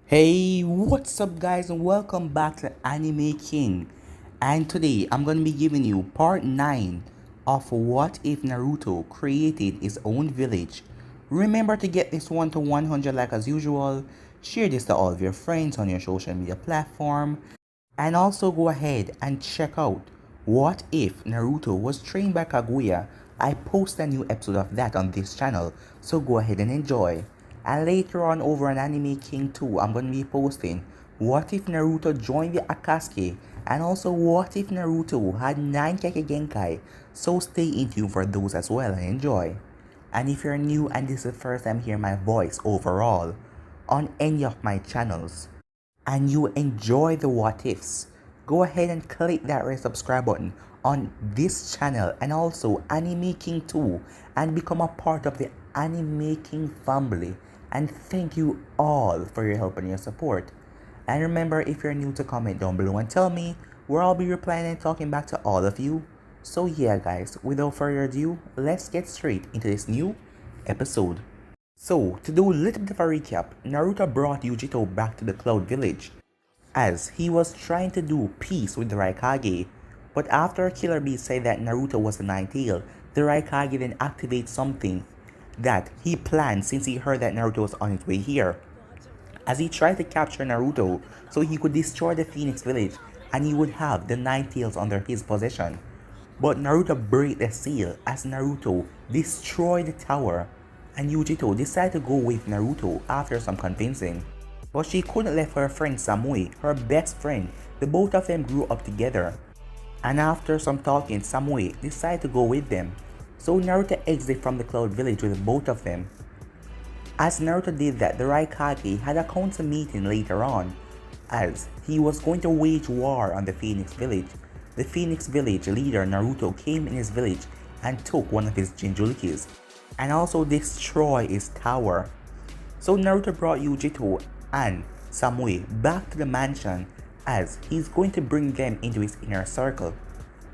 Hey, what's up guys and welcome back to Anime King. And today I'm going to be giving you part 9 of What If Naruto Created His Own Village. Remember to get this one to 100 like as usual, share this to all of your friends on your social media platform, and also go ahead and check out What If Naruto Was Trained by Kaguya. I post a new episode of that on this channel, so go ahead and enjoy. And later on over on Anime King 2, I'm going to be posting What If Naruto Joined the Akatsuki, and also What If Naruto Had 9 Keke Genkai. So stay in tune for those as well and enjoy. And if you're new and this is the first time hearing my voice overall on any of my channels, and you enjoy the what ifs, go ahead and click that red subscribe button on this channel and also Anime King 2 and become a part of the Anime King family. And thank you all for your help and your support. And remember, if you're new, to comment down below and tell me, where I'll be replying and talking back to all of you. So yeah guys, without further ado, let's get straight into this new episode. So, to do a little bit of a recap, Naruto brought Yujito back to the Cloud Village, as he was trying to do peace with the Raikage, but after Killer Bee said that Naruto was the Ninth Tail, the Raikage then activates something that he planned since he heard that Naruto was on his way here, as he tried to capture Naruto so he could destroy the Phoenix Village and he would have the Nine Tails under his possession. But Naruto broke the seal as Naruto destroyed the tower, and Yujito decided to go with Naruto after some convincing. But she couldn't let her friend Samui, her best friend. The both of them grew up together. And after some talking, Samui decided to go with them. So Naruto exited from the Cloud Village with both of them. As Naruto did that, the Raikage had a council meeting later on, as he was going to wage war on the Phoenix Village. The Phoenix Village leader Naruto came in his village and took one of his Jinchurikis, and also destroy his tower. So Naruto brought Yujito and Samui back to the mansion, as he's going to bring them into his inner circle.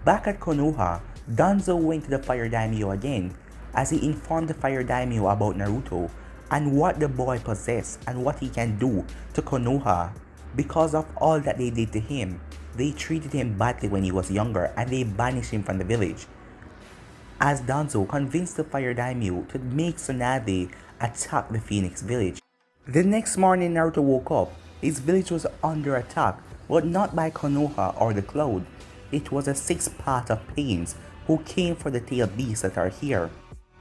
Back at Konoha, Danzo went to the Fire Daimyo again, as he informed the Fire Daimyo about Naruto and what the boy possessed and what he can do to Konoha. Because of all that they did to him, they treated him badly when he was younger and they banished him from the village, as Danzo convinced the Fire Daimyo to make Tsunade attack the Phoenix Village. The next morning Naruto woke up. His village was under attack, but not by Konoha or the Cloud. It was a sixth path of Pains who came for the tailed beasts that are here.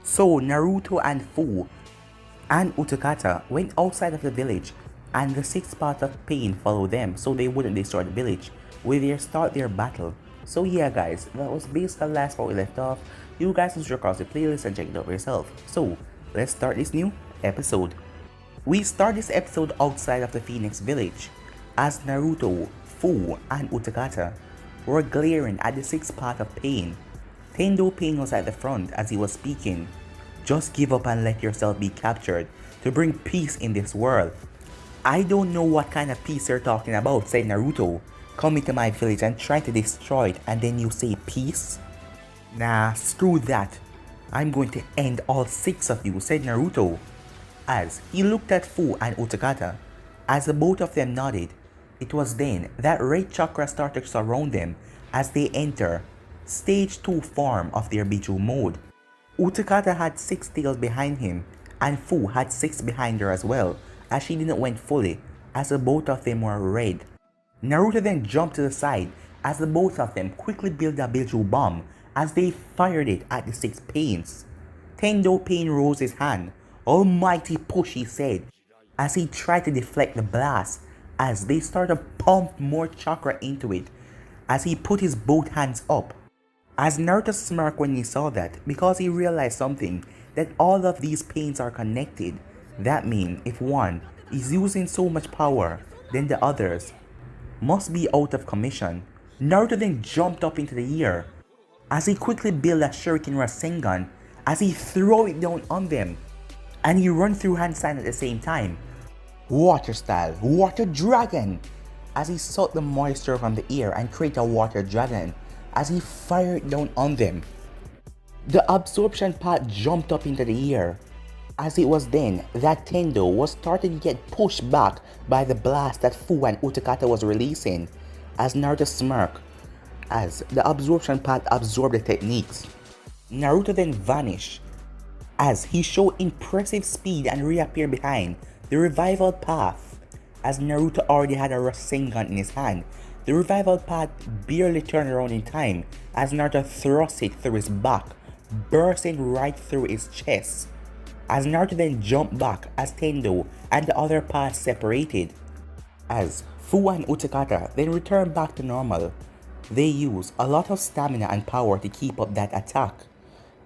So Naruto and Fu and Utakata went outside of the village, and the sixth path of Pain followed them so they wouldn't destroy the village with their start their battle. So yeah guys, that was basically the last part we left off. You guys can check across the playlist and check it out for yourself. So let's start this new episode. We start this episode outside of the Phoenix Village, as Naruto, Fu, and Utakata were glaring at the sixth path of Pain. Tendo Pain was at the front as he was speaking. Just give up and let yourself be captured to bring peace in this world. I don't know what kind of peace you're talking about, said Naruto. Coming to my village and trying to destroy it, and then you say peace? Nah, screw that. I'm going to end all 6 of you, said Naruto, as he looked at Fu and Utakata. As the both of them nodded, it was then that red chakra started to surround them as they enter stage 2 form of their Biju mode. Utakata had 6 tails behind him, and Fu had 6 behind her as well, as she didn't went fully, as the both of them were red. Naruto then jumped to the side as the both of them quickly built a Biju bomb as they fired it at the 6 Pains. Tendo Pain rose his hand. Almighty push, he said, as he tried to deflect the blast, as they started to pump more chakra into it as he put his both hands up. As Naruto smirked when he saw that, because he realized something, that all of these pains are connected. That means if one is using so much power, then the others must be out of commission. Naruto then jumped up into the air as he quickly built a Shuriken Rasengan as he threw it down on them, and he run through hand sign at the same time. Water style, water dragon, as he sucked the moisture from the air and create a water dragon as he fired down on them. The absorption path jumped up into the air As it was then that Tendo was starting to get pushed back by the blast that Fu and Utakata was releasing, as Naruto smirked as the absorption path absorbed the techniques. Naruto then vanished as he showed impressive speed and reappeared behind the revival path. As Naruto already had a Rasengan in his hand, the revival path barely turned around in time as Naruto thrust it through his back, bursting right through his chest. As Naruto then jumped back as Tendo and the other paths separated. As Fu and Utakata then returned back to normal, they used a lot of stamina and power to keep up that attack,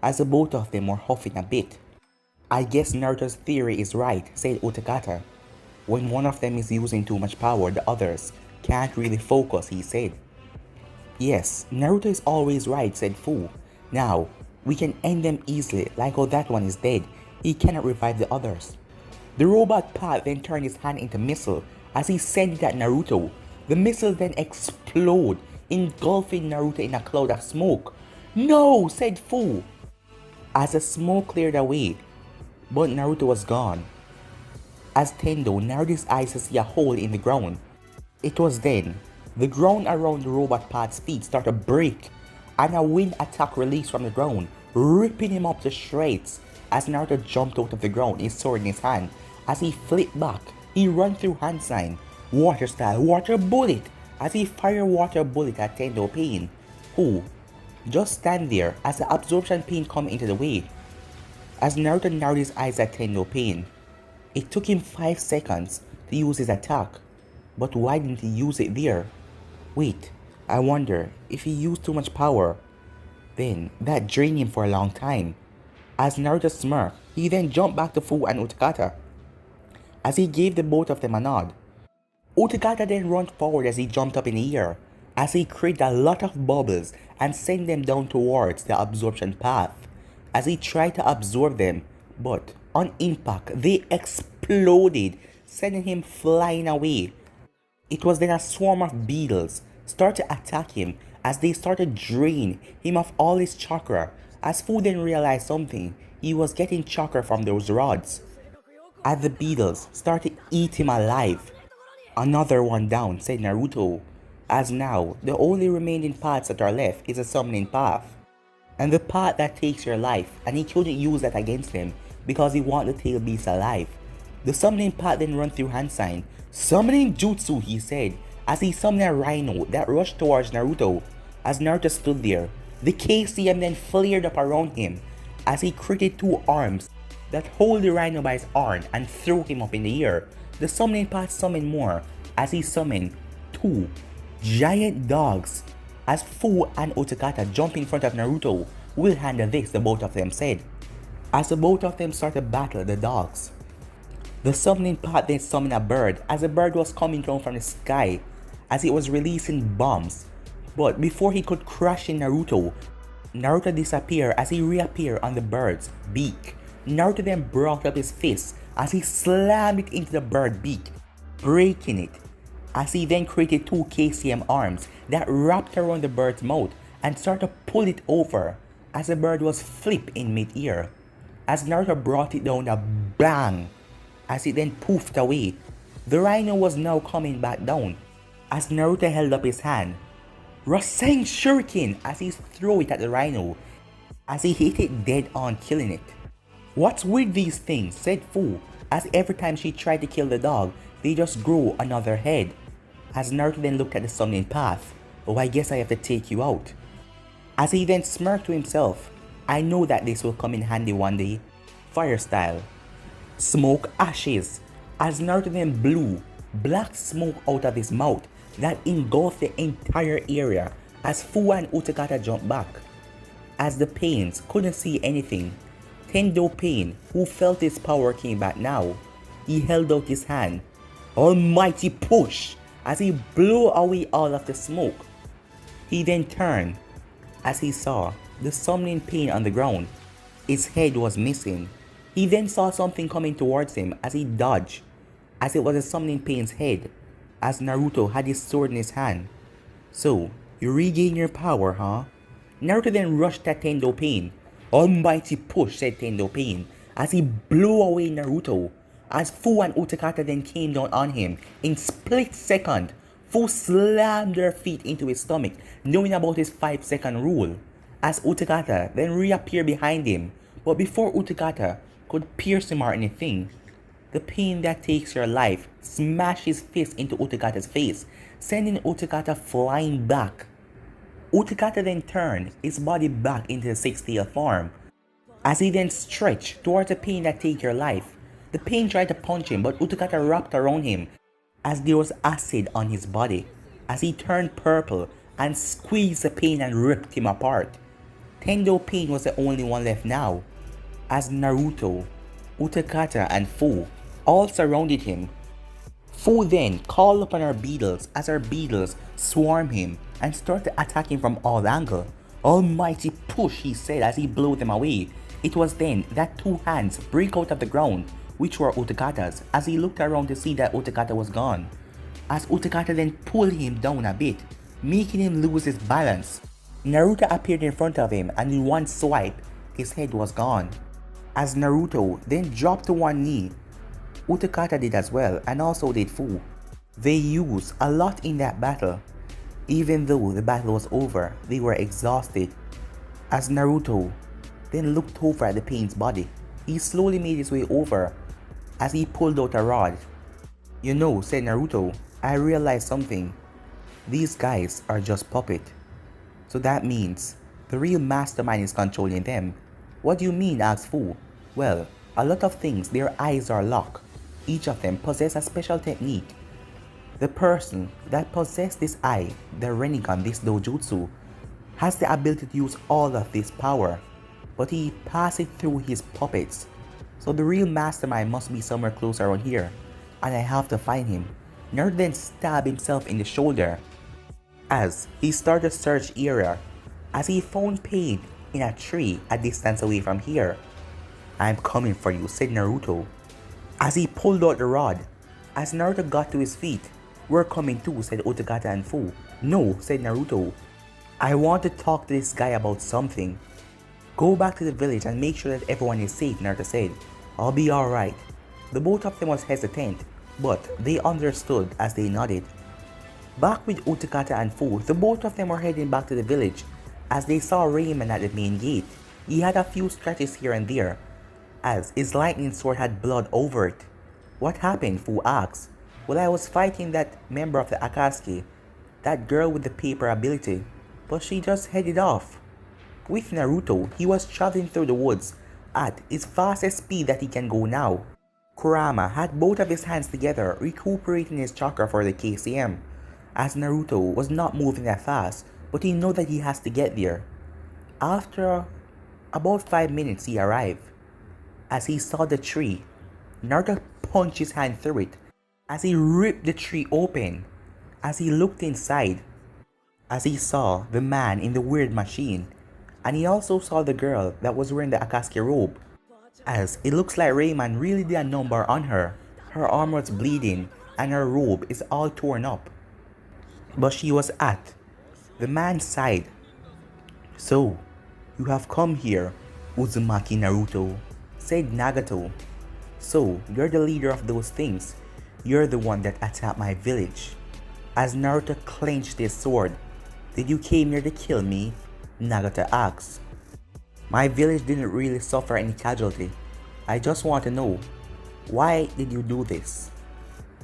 as the both of them were huffing a bit. I guess Naruto's theory is right, said Utakata. When one of them is using too much power, the others can't really focus, he said. Yes, Naruto is always right, said Fu. Now, we can end them easily, like how that one is dead. He cannot revive the others. The robot Pat then turned his hand into missile as he sent it at Naruto. The missile then exploded, engulfing Naruto in a cloud of smoke. No, said Fu, as the smoke cleared away, but Naruto was gone. As Tendo narrowed his eyes to see a hole in the ground. It was then the ground around the robot Pat's feet started to break, and a wind attack released from the ground, ripping him up to shreds. As Naruto jumped out of the ground, his sword in his hand. As he flipped back, he ran through hand sign, water style, water bullet, as he fired water bullet at Tendo Pain, who just stand there as the absorption pain come into the way. As Naruto narrowed his eyes at Tendo Pain, it took him 5 seconds to use his attack, but why didn't he use it there? Wait, I wonder if he used too much power. Then that drained him for a long time. As Naruto smirked, he then jumped back to Fu and Utakata, as he gave the both of them a nod. Utakata then ran forward as he jumped up in the air, as he created a lot of bubbles and sent them down towards the absorption path, as he tried to absorb them, but on impact they exploded, sending him flying away. It was then a swarm of beetles started to attack him as they started draining him of all his chakra. As Fu then realized something, he was getting chakra from those rods, as the beetles started to eat him alive. Another one down, said Naruto, as now the only remaining paths that are left is a summoning path, and the path that takes your life, and he couldn't use that against him because he wanted the tail beast alive. The summoning path then ran through hand sign. Summoning jutsu, he said, as he summoned a rhino that rushed towards Naruto. As Naruto stood there, the KCM then flared up around him as he created 2 arms that hold the rhino by his arm and threw him up in the air. The summoning path summoned more as he summoned 2 giant dogs. As Fu and Utakata jumped in front of Naruto, we'll handle this, the both of them said. As the both of them started to battle the dogs, the summoning path then summoned a bird as the bird was coming down from the sky as it was releasing bombs. But before he could crush in Naruto, Naruto disappeared as he reappeared on the bird's beak. Naruto then brought up his fist as he slammed it into the bird beak, breaking it, as he then created 2 KCM arms that wrapped around the bird's mouth and started to pull it over as the bird was flipped in mid-air. As Naruto brought it down, a bang, as it then poofed away. The rhino was now coming back down as Naruto held up his hand. Rasen Shuriken as he threw it at the rhino, as he hit it dead on, killing it. What's with these things, said Fu, as every time she tried to kill the dog, they just grow another head. As Naruto then looked at the summoning path, oh, I guess I have to take you out. As he then smirked to himself, I know that this will come in handy one day. Fire style. Smoke ashes. As Naruto then blew black smoke out of his mouth that engulfed the entire area as Fu and Utakata jumped back. As the Pains couldn't see anything, Tendo Pain, who felt his power, came back now. He held out his hand. Almighty push! As he blew away all of the smoke. He then turned as he saw the summoning Pain on the ground. His head was missing. He then saw something coming towards him as he dodged, as it was a summoning Pain's head, as Naruto had his sword in his hand. So, you regain your power, huh? Naruto then rushed at Tendo Pain. Almighty push, said Tendo Pain, as he blew away Naruto. As Fu and Utakata then came down on him in split second, Fu slammed their feet into his stomach, knowing about his 5-second rule. As Utakata then reappeared behind him, but before Utakata could pierce him or anything, the pain that takes your life smashed his fist into Utakata's face, sending Utakata flying back. Utakata then turned his body back into the six-tailed form, as he then stretched towards the pain that takes your life. The pain tried to punch him, but Utakata wrapped around him as there was acid on his body, as he turned purple and squeezed the pain and ripped him apart. Tendo Pain was the only one left now, as Naruto, Utakata and Fu all surrounded him. Fu then called upon her beetles as her beetles swarmed him and started attacking from all angles. Almighty push, he said as he blew them away. It was then that two hands break out of the ground, which were Utakata's, as he looked around to see that Utakata was gone. As Utakata then pulled him down a bit, making him lose his balance. Naruto appeared in front of him and in one swipe, his head was gone. As Naruto then dropped to one knee, Utakata did as well, and also did Fu. They used a lot in that battle. Even though the battle was over, they were exhausted. As Naruto then looked over at the Pain's body, he slowly made his way over as he pulled out a rod. "You know," said Naruto, "I realized something. These guys are just puppets. So that means the real mastermind is controlling them." "What do you mean?" asked Fu. "Well, a lot of things, their eyes are locked. Each of them possess a special technique. The person that possessed this eye, the Rinnegan, this dojutsu, has the ability to use all of this power, but he passes it through his puppets. So the real mastermind must be somewhere close around here, and I have to find him." Naruto then stabbed himself in the shoulder as he started to search area, as he found Pain in a tree a distance away from here. "I'm coming for you," said Naruto, as he pulled out the rod. As Naruto got to his feet, "We're coming too," said Utakata and Fu. "No," said Naruto. "I want to talk to this guy about something." "Go back to the village and make sure that everyone is safe," Naruto said. "I'll be alright." The both of them was hesitant, but they understood as they nodded. Back with Utakata and Fu, the both of them were heading back to the village as they saw Raymond at the main gate. He had a few scratches here and there, as his lightning sword had blood over it. "What happened?" Fu asked. "Well, I was fighting that member of the Akatsuki, that girl with the paper ability, but she just headed off." With Naruto, he was traveling through the woods at his fastest speed that he can go now. Kurama had both of his hands together, recuperating his chakra for the KCM, as Naruto was not moving that fast, but he knew that he has to get there. After about 5 minutes, he arrived. As he saw the tree, Naruto punched his hand through it as he ripped the tree open. As he looked inside, as he saw the man in the weird machine, and he also saw the girl that was wearing the Akatsuki robe, as it looks like Rayman really did a number on her. Her arm was bleeding and her robe is all torn up, but she was at the man's side. "So, you have come here, Uzumaki Naruto," said Nagato. "So, you're the leader of those things. You're the one that attacked my village." As Naruto clenched his sword, "Did you came here to kill me?" Nagato asked. "My village didn't really suffer any casualty. I just want to know, why did you do this?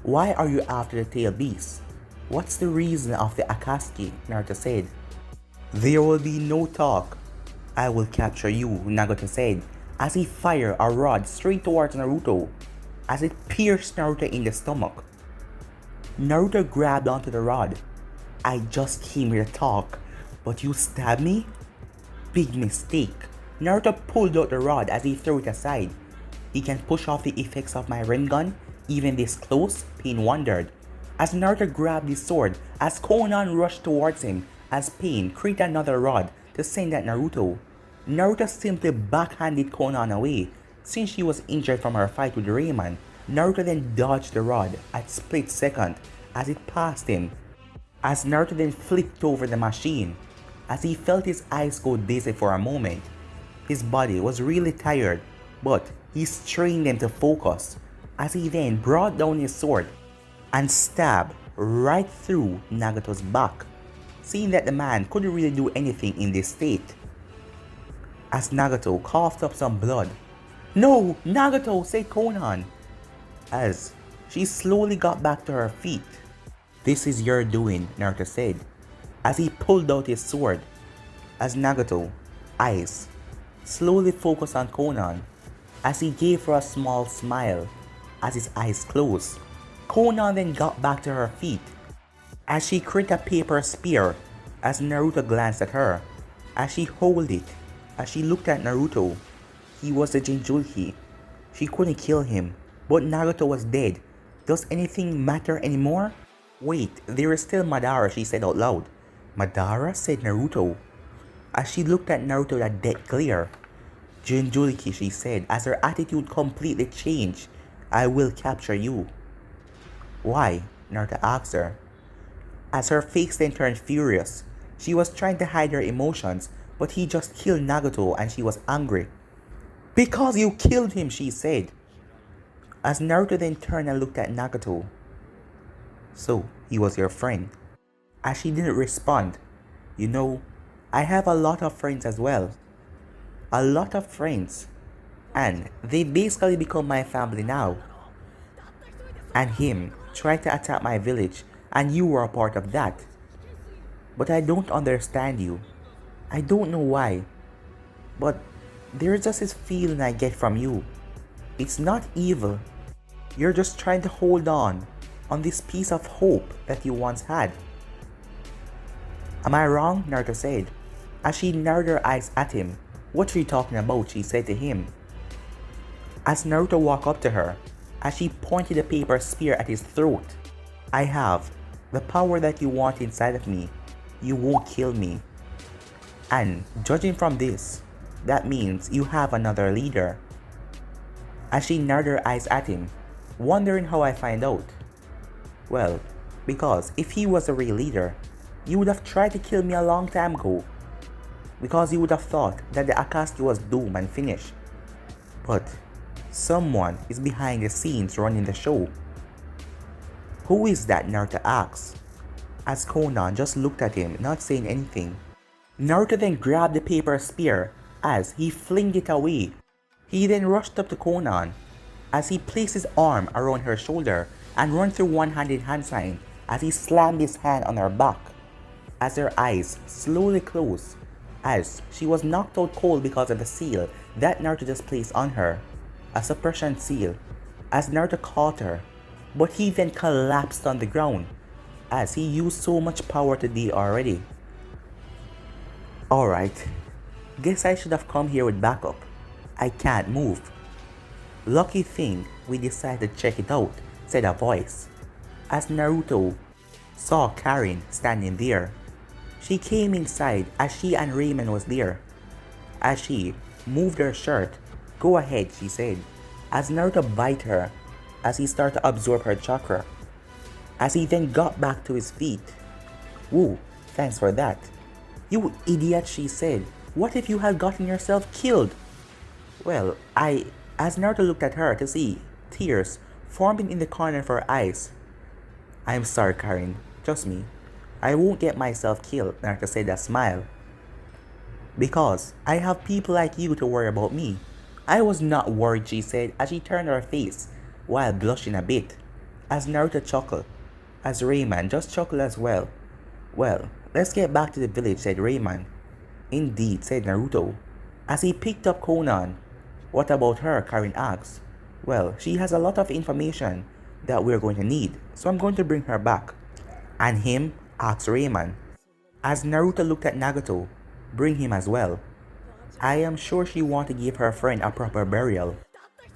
Why are you after the tail beast? What's the reason of the Akatsuki?" Naruto said. "There will be no talk. I will capture you," Nagato said, as he fired a rod straight towards Naruto, as it pierced Naruto in the stomach. Naruto grabbed onto the rod. "I just came here to talk, but you stabbed me? Big mistake." Naruto pulled out the rod as he threw it aside. "He can push off the effects of my Rinnegan, even this close?" Pain wondered. As Naruto grabbed his sword, as Konan rushed towards him, as Pain created another rod to send at Naruto. Naruto simply backhanded Konan away, since she was injured from her fight with Rayman. Naruto then dodged the rod at split second as it passed him. As Naruto then flipped over the machine, as he felt his eyes go dizzy for a moment. His body was really tired, but He strained them to focus as he then brought down his sword and stabbed right through Nagato's back, seeing that the man couldn't really do anything in this state. As Nagato coughed up some blood. "No, Nagato," said Konan, as she slowly got back to her feet. "This is your doing," Naruto said, as he pulled out his sword. As Nagato eyes slowly focused on Konan, as he gave her a small smile as his eyes closed. Konan then got back to her feet as she created a paper spear as Naruto glanced at her. As she held it, as she looked at Naruto, he was a Jinchuriki. She couldn't kill him, but Naruto was dead. Does anything matter anymore? "Wait, there is still Madara," she said out loud. "Madara?" said Naruto, as she looked at Naruto that dead glare. "Jinchuriki," she said, as her attitude completely changed. "I will capture you." "Why?" Naruto asked her, as her face then turned furious. She was trying to hide her emotions, but he just killed Nagato and she was angry. "Because you killed him," she said, as Naruto then turned and looked at Nagato. "So, he was your friend?" As she didn't respond. "You know, I have a lot of friends as well. A lot of friends. And they basically become my family now. And him tried to attack my village, and you were a part of that. But I don't understand you. I don't know why. But there's just this feeling I get from you. It's not evil. You're just trying to hold on this piece of hope that you once had." "Am I wrong?" Naruto said, as she narrowed her eyes at him. "What are you talking about?" she said to him. As Naruto walked up to her, as she pointed a paper spear at his throat. "I have the power that you want inside of me. You won't kill me. And judging from this, that means you have another leader." As she narrowed her eyes at him, wondering how I find out. "Well, because if he was a real leader, you would have tried to kill me a long time ago. Because you would have thought that the Akatsuki was doomed and finished. But someone is behind the scenes running the show." "Who is that?" Naruto asked, as Konan just looked at him, not saying anything. Naruto then grabbed the paper spear as he flinged it away. He then rushed up to Konan as he placed his arm around her shoulder and ran through one-handed hand sign as he slammed his hand on her back. As her eyes slowly closed, as she was knocked out cold because of the seal that Naruto just placed on her, a suppression seal, as Naruto caught her, but he then collapsed on the ground as he used so much power today already. "Alright, guess I should have come here with backup. I can't move." "Lucky thing we decided to check it out," said a voice, as Naruto saw Karin standing there. She came inside as she and Raymond was there. As she moved her shirt. "Go ahead," she said, as Naruto bit her as he started to absorb her chakra. As he then got back to his feet. "Woo, thanks for that." "You idiot," she said. "What if you had gotten yourself killed?" "Well, as Naruto looked at her to see tears forming in the corner of her eyes. "I'm sorry, Karin. Trust me. I won't get myself killed," Naruto said with a smile. "Because I have people like you to worry about me." "I was not worried," she said as she turned her face while blushing a bit. As Naruto chuckled, as Rayman just chuckled as well. "Well, let's get back to the village," said Rayman. "Indeed," said Naruto, as he picked up Konan. "What about her?" Karin asked. "Well, she has a lot of information that we're going to need, so I'm going to bring her back." "And him?" asked Rayman. As Naruto looked at Nagato, "Bring him as well. I am sure she wants to give her friend a proper burial."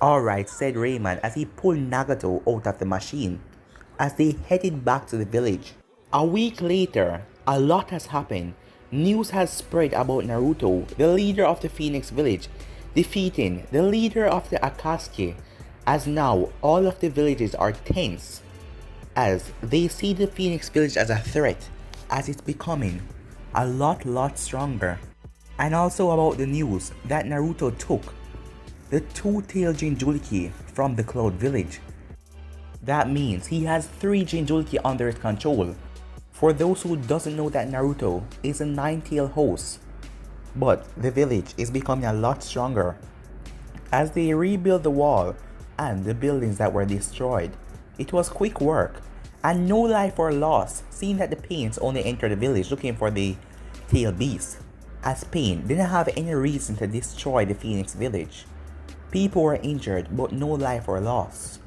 "Alright," said Rayman as he pulled Nagato out of the machine, as they headed back to the village. A week later, a lot has happened. News has spread about Naruto, the leader of the Phoenix village, defeating the leader of the Akatsuki, as now all of the villages are tense, as they see the Phoenix village as a threat, as it's becoming a lot stronger. And also about the news that Naruto took the two-tailed Jinchuriki from the Cloud Village. That means he has 3 Jinchuriki under his control. For those who doesn't know that Naruto is a 9-tailed host, but the village is becoming a lot stronger as they rebuild the wall and the buildings that were destroyed. It was quick work and no life were lost, seeing that the Pains only entered the village looking for the tail beast, as Pain didn't have any reason to destroy the Phoenix village. People were injured but no life were lost.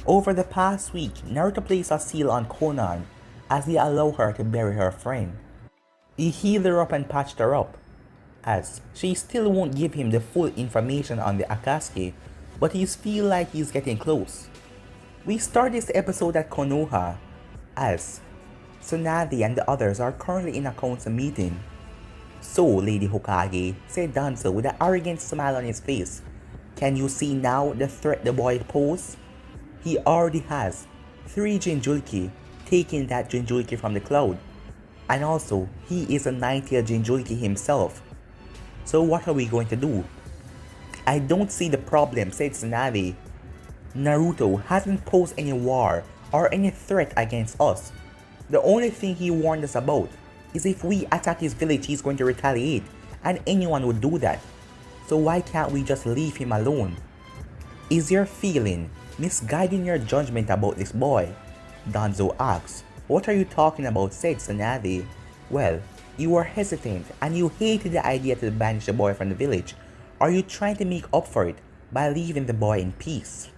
Over the past week, Naruto placed a seal on Konan as he allowed her to bury her friend. He healed her up and patched her up, as she still won't give him the full information on the Akatsuki, but he feels like he's getting close. We start this episode at Konoha, as Tsunade and the others are currently in a council meeting. "So, Lady Hokage," said Danzo with an arrogant smile on his face, "can you see now the threat the boy posed? He already has 3 Jinchuriki, taking that Jinchuriki from the cloud. And also, he is a 9-tailed Jinchuriki himself. So what are we going to do?" "I don't see the problem," said Tsunade. "Naruto hasn't posed any war or any threat against us. The only thing he warned us about is if we attack his village he's going to retaliate, and anyone would do that. So why can't we just leave him alone?" "Is your feeling misguiding your judgment about this boy?" Danzo asked. "What are you talking about?" said Tsunade. "Well, you were hesitant and you hated the idea to banish the boy from the village. Are you trying to make up for it by leaving the boy in peace?"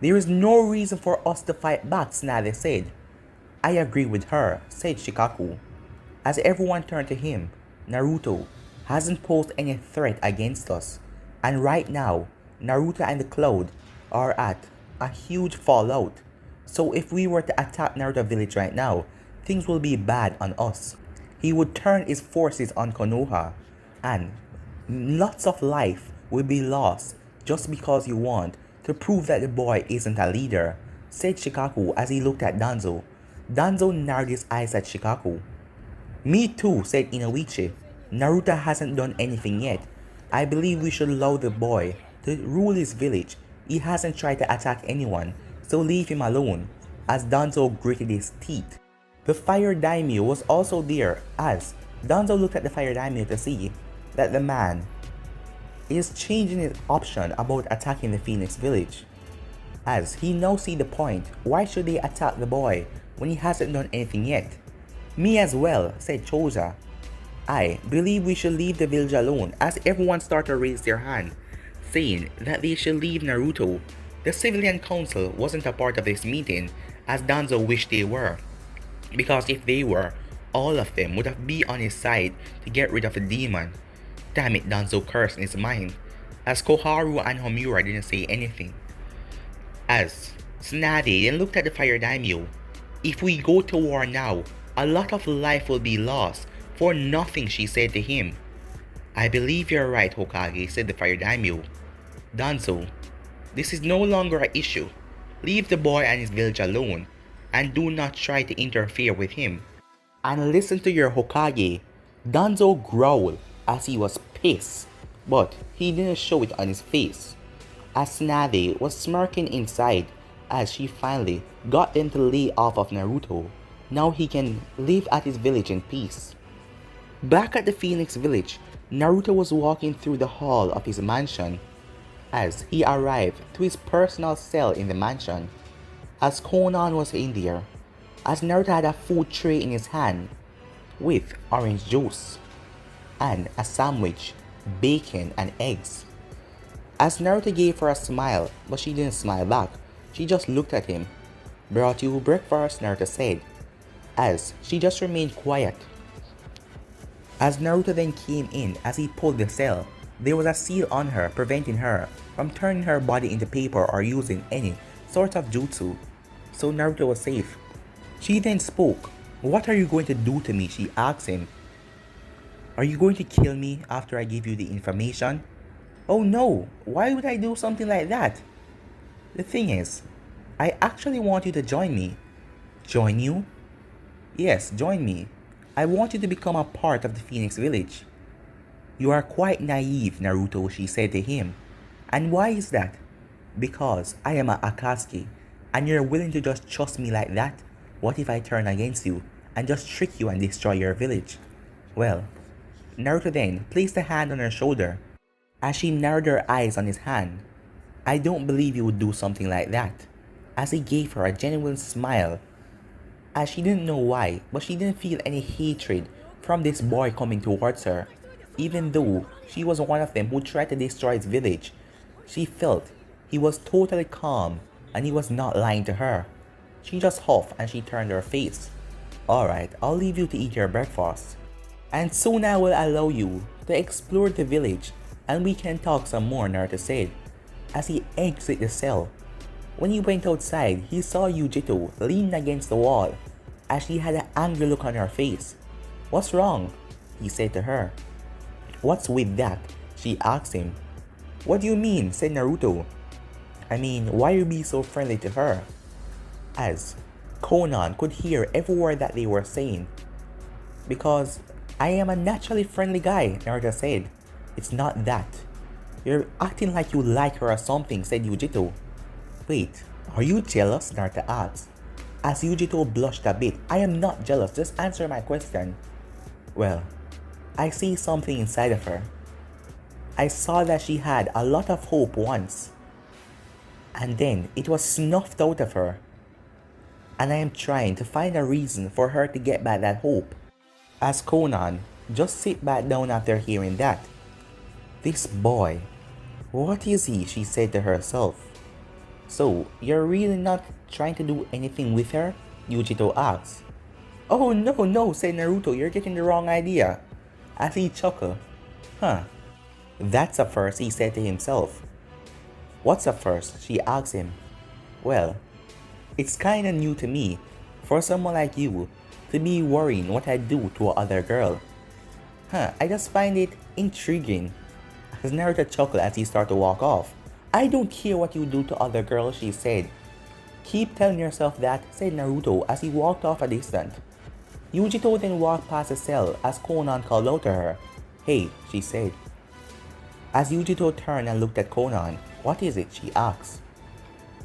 "There is no reason for us to fight back," Tsunade said. "I agree with her," said Shikaku. As everyone turned to him, "Naruto hasn't posed any threat against us, and right now, Naruto and the Cloud are at a huge fallout. So if we were to attack Naruto village right now, things will be bad on us. He would turn his forces on Konoha, and lots of life will be lost just because you want to prove that the boy isn't a leader," said Shikaku as he looked at Danzo. Danzo narrowed his eyes at Shikaku. "Me too," said Inoichi. "Naruto hasn't done anything yet. I believe we should allow the boy to rule his village. He hasn't tried to attack anyone, so leave him alone," as Danzo gritted his teeth. The Fire Daimyo was also there as Danzo looked at the Fire Daimyo to see that the man is changing his option about attacking the Phoenix village, as he now see the point. Why should they attack the boy when he hasn't done anything yet? "Me as well," said Choja. "I believe we should leave the village alone," as everyone started to raise their hand, saying that they should leave Naruto. The civilian council wasn't a part of this meeting, as Danzo wished they were, because if they were, all of them would have been on his side to get rid of the demon. Damn it, Danzo cursed in his mind, as Koharu and Homura didn't say anything. As Tsunade then looked at the Fire Daimyo. "If we go to war now, a lot of life will be lost for nothing," she said to him. "I believe you're right, Hokage," said the Fire Daimyo. "Danzo, this is no longer an issue. Leave the boy and his village alone, and do not try to interfere with him." "And listen to your Hokage." Danzo growled as he was pissed, but he didn't show it on his face, as Tsunade was smirking inside as she finally got them to lay off of Naruto. Now he can live at his village in peace. Back at the Phoenix village, Naruto was walking through the hall of his mansion as he arrived to his personal cell in the mansion, as Konan was in there, as Naruto had a food tray in his hand with orange juice and a sandwich, bacon and eggs. As Naruto gave her a smile, but she didn't smile back, she just looked at him. "Brought you breakfast," Naruto said, as she just remained quiet. As Naruto then came in, as he pulled the cell, there was a seal on her preventing her from turning her body into paper or using any sort of jutsu, so Naruto was safe. She then spoke. "What are you going to do to me?" she asked him. "Are you going to kill me after I give you the information?" "Oh no, why would I do something like that? The thing is, I actually want you to join me." "Join you?" "Yes, join me. I want you to become a part of the Phoenix village." "You are quite naive, Naruto," she said to him. And why is that? Because I am a Akatsuki, and you're willing to just trust me like that? What if I turn against you and just trick you and destroy your village? Well, Naruto then placed a hand on her shoulder as she narrowed her eyes on his hand. I don't believe you would do something like that, as he gave her a genuine smile, as she didn't know why, but she didn't feel any hatred from this boy coming towards her. Even though she was one of them who tried to destroy his village, she felt he was totally calm and he was not lying to her. She just huffed and she turned her face. Alright, I'll leave you to eat your breakfast. And soon I will allow you to explore the village and we can talk some more, Naruto said, as he exited the cell. When he went outside, he saw Yujito leaning against the wall as she had an angry look on her face. What's wrong? He said to her. What's with that? She asked him. What do you mean? Said Naruto. I mean, why you be so friendly to her? As Conan could hear every word that they were saying. Because I am a naturally friendly guy, Naruto said. It's not that. You're acting like you like her or something, said Yujito. Wait, are you jealous? Naruto asked. As Yujito blushed a bit. I am not jealous, just answer my question. Well, I see something inside of her. I saw that she had a lot of hope once, and then it was snuffed out of her. And I am trying to find a reason for her to get back that hope. As Conan just sit back down after hearing that. This boy, what is he? She said to herself. So, you're really not trying to do anything with her? Yujito asked. Oh no, said Naruto, you're getting the wrong idea. As he chuckled. Huh. That's a first, he said to himself. What's a first? She asked him. Well, it's kinda new to me for someone like you to be worrying what I do to another girl. I just find it intriguing. As Naruto chuckled as he started to walk off. I don't care what you do to other girls, she said. Keep telling yourself that, said Naruto as he walked off a distance. Yujito then walked past the cell as Conan called out to her. Hey, she said. As Yujito turned and looked at Conan, what is it? She asked.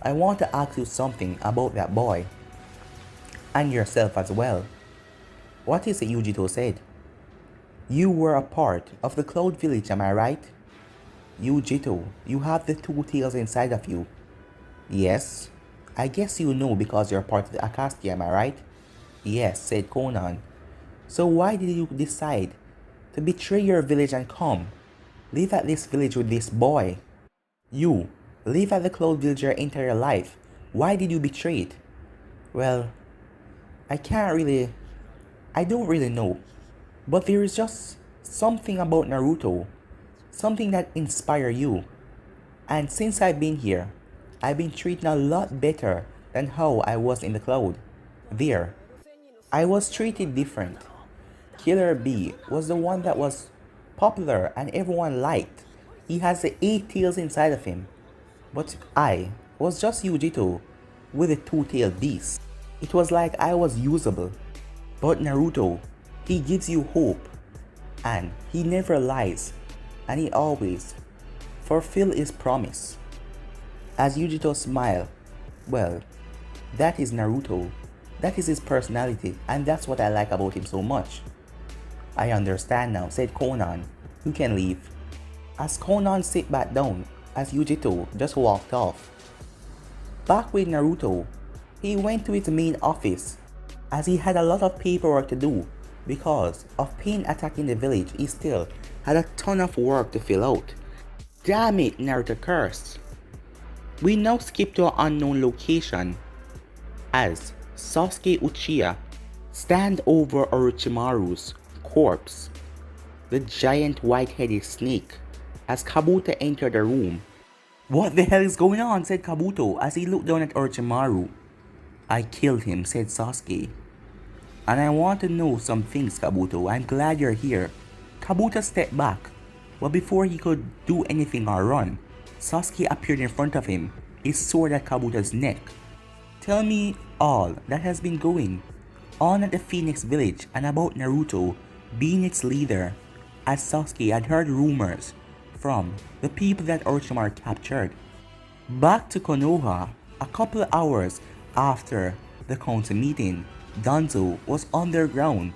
I want to ask you something about that boy. And yourself as well. What is it? Yujito said. You were a part of the Cloud Village, am I right? Yujito, you have the two tails inside of you. Yes. I guess you know because you're part of the Akatsuki, am I right? Yes, said Conan. So why did you decide to betray your village and come? Live at this village with this boy. You, live at the Cloud Village your entire life. Why did you betray it? Well, I don't really know. But there is just something about Naruto. Something that inspires you. And since I've been here, I've been treated a lot better than how I was in the cloud. There, I was treated different. Killer B was the one that was popular and everyone liked. He has the 8 tails inside of him. But I was just Yujito with a 2-tailed beast. It was like I was usable. But Naruto, he gives you hope. And he never lies. And he always fulfills his promise. As Yujito smiled, well, that is Naruto. That is his personality, and that's what I like about him so much. I understand now, said Conan. You can leave. As Conan sat back down, as Yujito just walked off. Back with Naruto, he went to his main office, as he had a lot of paperwork to do. Because of Pain attacking the village, he still had a ton of work to fill out. Damn it, Naruto cursed. We now skip to an unknown location, as Sasuke Uchiha stand over Orochimaru's corpse, the giant white-headed snake, as Kabuto entered the room. What the hell is going on? Said Kabuto as he looked down at Orochimaru. I killed him, said Sasuke. And I want to know some things, Kabuto. I'm glad you're here. Kabuto stepped back, but before he could do anything or run, Sasuke appeared in front of him, his sword at Kabuto's neck. Tell me all that has been going on at the Phoenix village and about Naruto being its leader, as Sasuke had heard rumors from the people that Orochimaru captured. Back to Konoha, a couple hours after the council meeting, Danzo was underground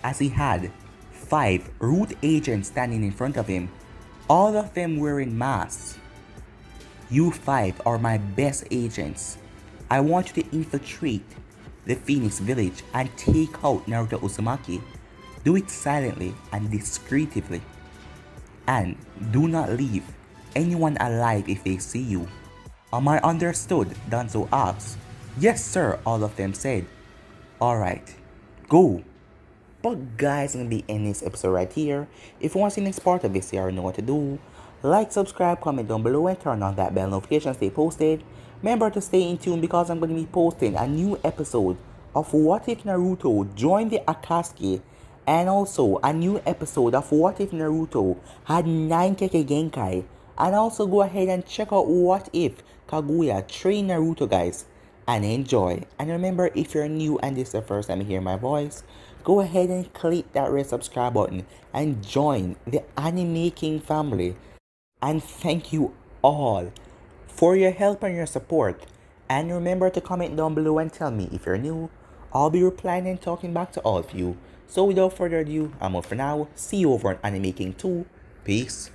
as he had 5 root agents standing in front of him, all of them wearing masks. You 5 are my best agents. I want you to infiltrate the Phoenix village and take out Naruto Uzumaki. Do it silently and discreetly. And do not leave anyone alive if they see you. Am I understood? Danzo asked. Yes sir, all of them said. Alright, go. But guys, I'm gonna be ending this episode right here. If you want to see the next part of this, you already know what to do. Like, subscribe, comment down below, and turn on that bell notification to stay posted. Remember to stay in tune because I'm going to be posting a new episode of What If Naruto joined the Akatsuki, and also a new episode of What If Naruto had 9 Keke Genkai. And also go ahead and check out What If Kaguya trained Naruto, guys. And enjoy. And remember, if you're new and this is the first time you hear my voice, go ahead and click that red subscribe button and join the Anime King family. And thank you all for your help and your support. And remember to comment down below and tell me if you're new. I'll be replying and talking back to all of you. So without further ado, I'm out for now. See you over on Anime King 2. Peace.